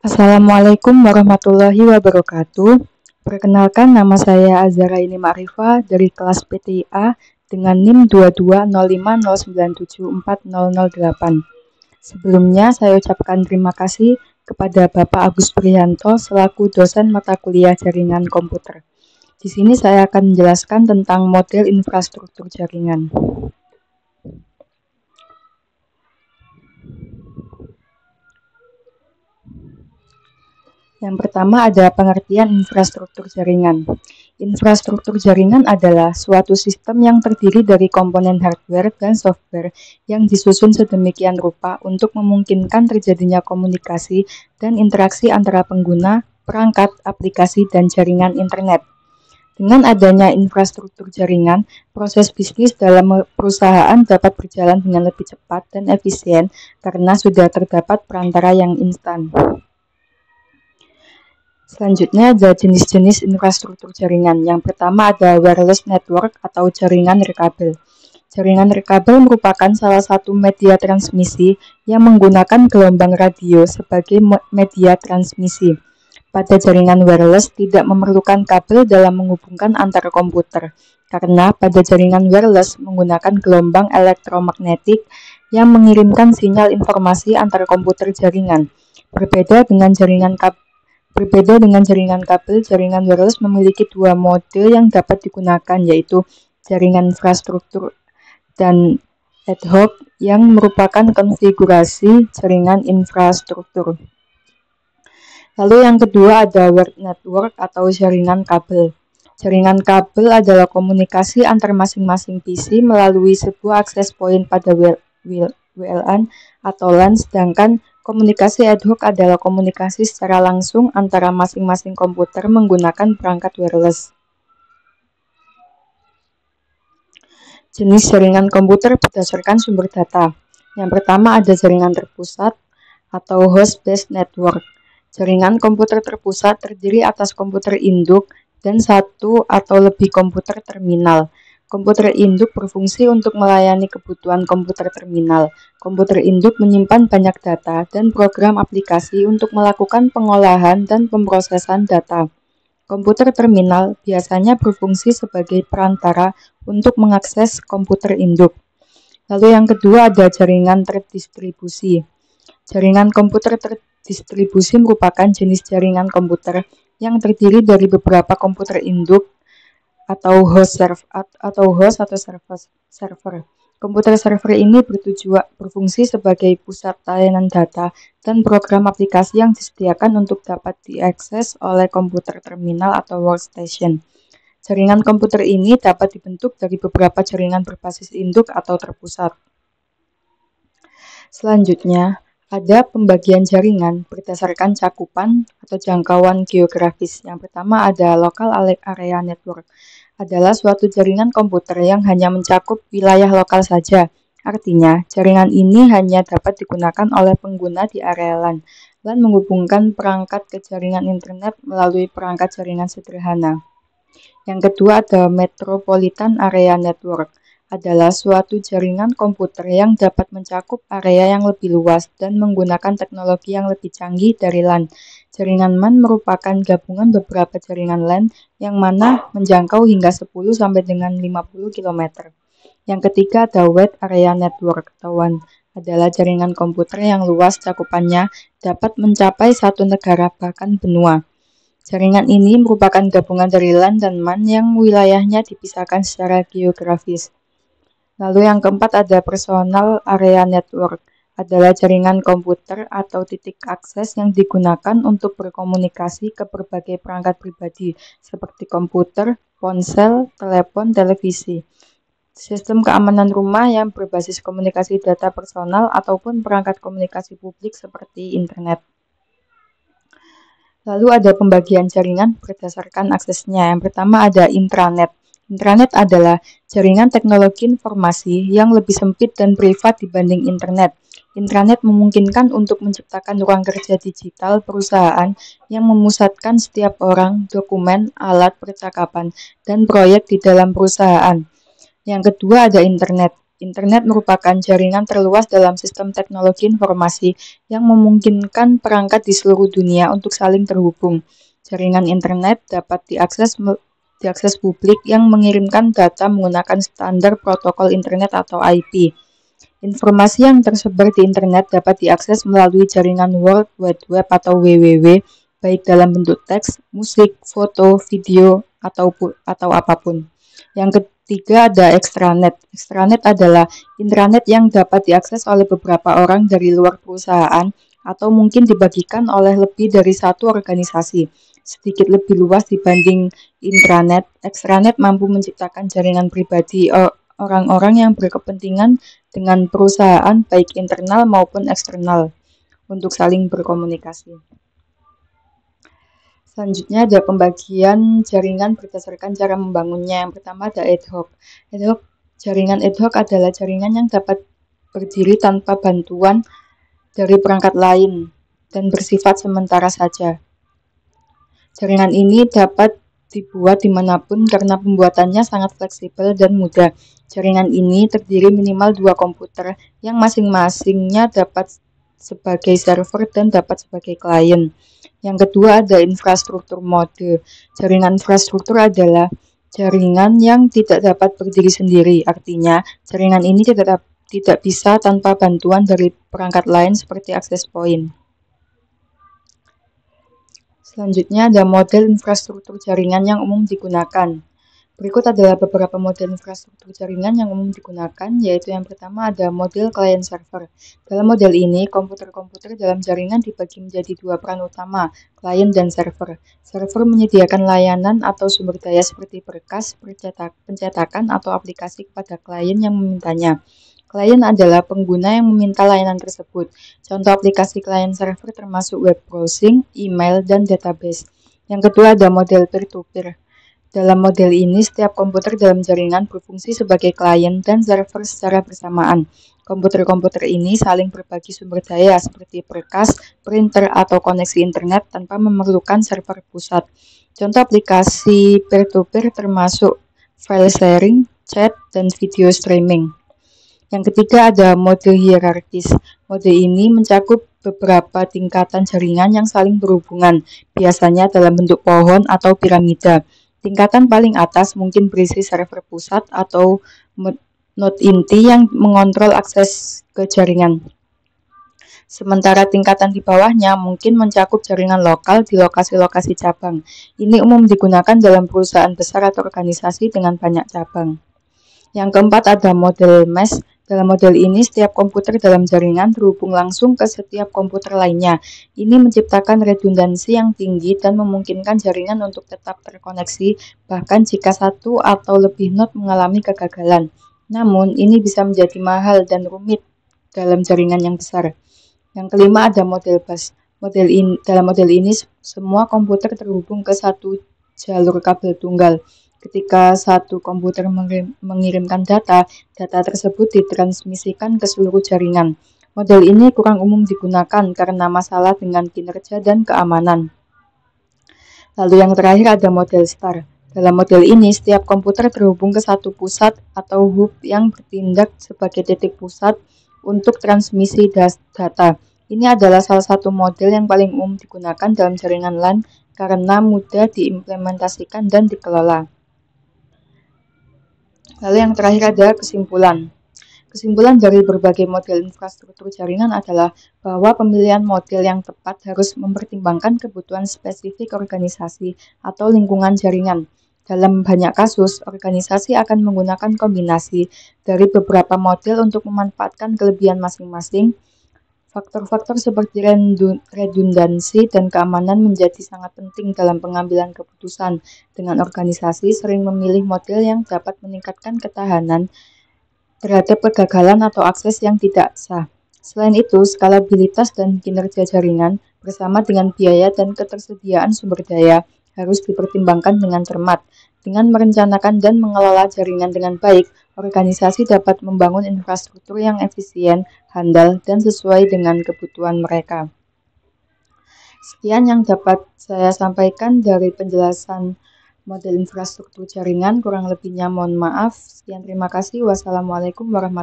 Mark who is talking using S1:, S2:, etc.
S1: Assalamualaikum warahmatullahi wabarakatuh. Perkenalkan, nama saya Azharaini Ma'rifah dari kelas PTIA dengan NIM 220509740008. Sebelumnya saya ucapkan terima kasih kepada Bapak Agus Prihanto selaku dosen mata kuliah jaringan komputer. Di sini saya akan menjelaskan tentang model infrastruktur jaringan. Yang pertama ada pengertian infrastruktur jaringan. Infrastruktur jaringan adalah suatu sistem yang terdiri dari komponen hardware dan software yang disusun sedemikian rupa untuk memungkinkan terjadinya komunikasi dan interaksi antara pengguna, perangkat, aplikasi, dan jaringan internet. Dengan adanya infrastruktur jaringan, proses bisnis dalam perusahaan dapat berjalan dengan lebih cepat dan efisien karena sudah terdapat perantara yang instan. Selanjutnya ada jenis-jenis infrastruktur jaringan. Yang pertama ada wireless network atau jaringan nirkabel. Jaringan nirkabel merupakan salah satu media transmisi yang menggunakan gelombang radio sebagai media transmisi. Pada jaringan wireless tidak memerlukan kabel dalam menghubungkan antar komputer, karena pada jaringan wireless menggunakan gelombang elektromagnetik yang mengirimkan sinyal informasi antar komputer jaringan. Berbeda dengan jaringan kabel, jaringan wireless memiliki dua mode yang dapat digunakan, yaitu jaringan infrastruktur dan ad hoc yang merupakan konfigurasi jaringan infrastruktur. Lalu yang kedua ada wired network atau jaringan kabel. Jaringan kabel adalah komunikasi antar masing-masing PC melalui sebuah akses point pada WLAN atau LAN, sedangkan komunikasi ad hoc adalah komunikasi secara langsung antara masing-masing komputer menggunakan perangkat wireless. Jenis jaringan komputer berdasarkan sumber data. Yang pertama ada jaringan terpusat atau host-based network. Jaringan komputer terpusat terdiri atas komputer induk dan satu atau lebih komputer terminal. Komputer induk berfungsi untuk melayani kebutuhan komputer terminal. Komputer induk menyimpan banyak data dan program aplikasi untuk melakukan pengolahan dan pemrosesan data. Komputer terminal biasanya berfungsi sebagai perantara untuk mengakses komputer induk. Lalu yang kedua ada jaringan terdistribusi. Jaringan komputer terdistribusi merupakan jenis jaringan komputer yang terdiri dari beberapa komputer induk atau host atau server. Komputer server ini berfungsi sebagai pusat layanan data dan program aplikasi yang disediakan untuk dapat diakses oleh komputer terminal atau workstation. Jaringan komputer ini dapat dibentuk dari beberapa jaringan berbasis induk atau terpusat. Selanjutnya, ada pembagian jaringan berdasarkan cakupan atau jangkauan geografis. Yang pertama ada local area network. Adalah suatu jaringan komputer yang hanya mencakup wilayah lokal saja. Artinya, jaringan ini hanya dapat digunakan oleh pengguna di area LAN. LAN menghubungkan perangkat ke jaringan internet melalui perangkat jaringan sederhana. Yang kedua ada metropolitan area network. Adalah suatu jaringan komputer yang dapat mencakup area yang lebih luas dan menggunakan teknologi yang lebih canggih dari LAN. Jaringan MAN merupakan gabungan beberapa jaringan LAN yang mana menjangkau hingga 10 sampai dengan 50 km. Yang ketiga ada wide area network atau WAN. Adalah jaringan komputer yang luas cakupannya dapat mencapai satu negara bahkan benua. Jaringan ini merupakan gabungan dari LAN dan MAN yang wilayahnya dipisahkan secara geografis. Lalu yang keempat ada personal area network. Adalah jaringan komputer atau titik akses yang digunakan untuk berkomunikasi ke berbagai perangkat pribadi seperti komputer, ponsel, telepon, televisi. Sistem keamanan rumah yang berbasis komunikasi data personal ataupun perangkat komunikasi publik seperti internet. Lalu ada pembagian jaringan berdasarkan aksesnya. Yang pertama ada intranet. Intranet adalah jaringan teknologi informasi yang lebih sempit dan privat dibanding internet. Intranet memungkinkan untuk menciptakan ruang kerja digital perusahaan yang memusatkan setiap orang, dokumen, alat percakapan, dan proyek di dalam perusahaan. Yang kedua ada internet. Internet merupakan jaringan terluas dalam sistem teknologi informasi yang memungkinkan perangkat di seluruh dunia untuk saling terhubung. Jaringan internet dapat diakses publik yang mengirimkan data menggunakan standar protokol internet atau IP. Informasi yang tersebar di internet dapat diakses melalui jaringan World Wide Web atau WWW, baik dalam bentuk teks, musik, foto, video, atau apapun. Yang ketiga ada extranet. Extranet adalah intranet yang dapat diakses oleh beberapa orang dari luar perusahaan atau mungkin dibagikan oleh lebih dari satu organisasi. Sedikit lebih luas dibanding intranet, extranet mampu menciptakan jaringan pribadi orang-orang yang berkepentingan dengan perusahaan baik internal maupun eksternal untuk saling berkomunikasi. Selanjutnya ada pembagian jaringan berdasarkan cara membangunnya. Yang pertama ada ad hoc. Jaringan ad hoc adalah jaringan yang dapat berdiri tanpa bantuan dari perangkat lain dan bersifat sementara saja. Jaringan ini dapat dibuat dimanapun karena pembuatannya sangat fleksibel dan mudah. Jaringan ini terdiri minimal 2 komputer yang masing-masingnya dapat sebagai server dan dapat sebagai klien. Yang kedua ada infrastruktur mode. Jaringan infrastruktur adalah jaringan yang tidak dapat berdiri sendiri. Artinya, jaringan ini tidak bisa tanpa bantuan dari perangkat lain seperti access point. Selanjutnya ada model infrastruktur jaringan yang umum digunakan. Berikut adalah beberapa model infrastruktur jaringan yang umum digunakan, yaitu yang pertama ada model client server. Dalam model ini, komputer-komputer dalam jaringan dibagi menjadi 2 peran utama, client dan server. Server menyediakan layanan atau sumber daya seperti berkas, pencetakan, atau aplikasi kepada klien yang memintanya. Klien adalah pengguna yang meminta layanan tersebut. Contoh aplikasi klien server termasuk web browsing, email, dan database. Yang kedua ada model peer-to-peer. Dalam model ini, setiap komputer dalam jaringan berfungsi sebagai klien dan server secara bersamaan. Komputer-komputer ini saling berbagi sumber daya seperti berkas, printer, atau koneksi internet tanpa memerlukan server pusat. Contoh aplikasi peer-to-peer termasuk file sharing, chat, dan video streaming. Yang ketiga ada mode hierarkis. Mode ini mencakup beberapa tingkatan jaringan yang saling berhubungan, biasanya dalam bentuk pohon atau piramida. Tingkatan paling atas mungkin berisi server pusat atau node inti yang mengontrol akses ke jaringan. Sementara tingkatan di bawahnya mungkin mencakup jaringan lokal di lokasi-lokasi cabang. Ini umum digunakan dalam perusahaan besar atau organisasi dengan banyak cabang. Yang keempat ada model mesh. Dalam model ini, setiap komputer dalam jaringan terhubung langsung ke setiap komputer lainnya. Ini menciptakan redundansi yang tinggi dan memungkinkan jaringan untuk tetap terkoneksi, bahkan jika satu atau lebih node mengalami kegagalan. Namun, ini bisa menjadi mahal dan rumit dalam jaringan yang besar. Yang kelima ada model bus. Dalam model ini, semua komputer terhubung ke satu jalur kabel tunggal. Ketika satu komputer mengirimkan data tersebut ditransmisikan ke seluruh jaringan. Model ini kurang umum digunakan karena masalah dengan kinerja dan keamanan. Lalu yang terakhir ada model star. Dalam model ini, setiap komputer terhubung ke satu pusat atau hub yang bertindak sebagai titik pusat untuk transmisi data. Ini adalah salah satu model yang paling umum digunakan dalam jaringan LAN karena mudah diimplementasikan dan dikelola. Lalu yang terakhir ada kesimpulan. Kesimpulan dari berbagai model infrastruktur jaringan adalah bahwa pemilihan model yang tepat harus mempertimbangkan kebutuhan spesifik organisasi atau lingkungan jaringan. Dalam banyak kasus, organisasi akan menggunakan kombinasi dari beberapa model untuk memanfaatkan kelebihan masing-masing. Faktor-faktor seperti redundansi dan keamanan menjadi sangat penting dalam pengambilan keputusan. Dengan organisasi sering memilih model yang dapat meningkatkan ketahanan terhadap kegagalan atau akses yang tidak sah. Selain itu, skalabilitas dan kinerja jaringan bersama dengan biaya dan ketersediaan sumber daya harus dipertimbangkan dengan cermat. Dengan merencanakan dan mengelola jaringan dengan baik, organisasi dapat membangun infrastruktur yang efisien, handal, dan sesuai dengan kebutuhan mereka. Sekian yang dapat saya sampaikan dari penjelasan model infrastruktur jaringan. Kurang lebihnya mohon maaf. Sekian, terima kasih. Wassalamualaikum warahmatullahi wabarakatuh.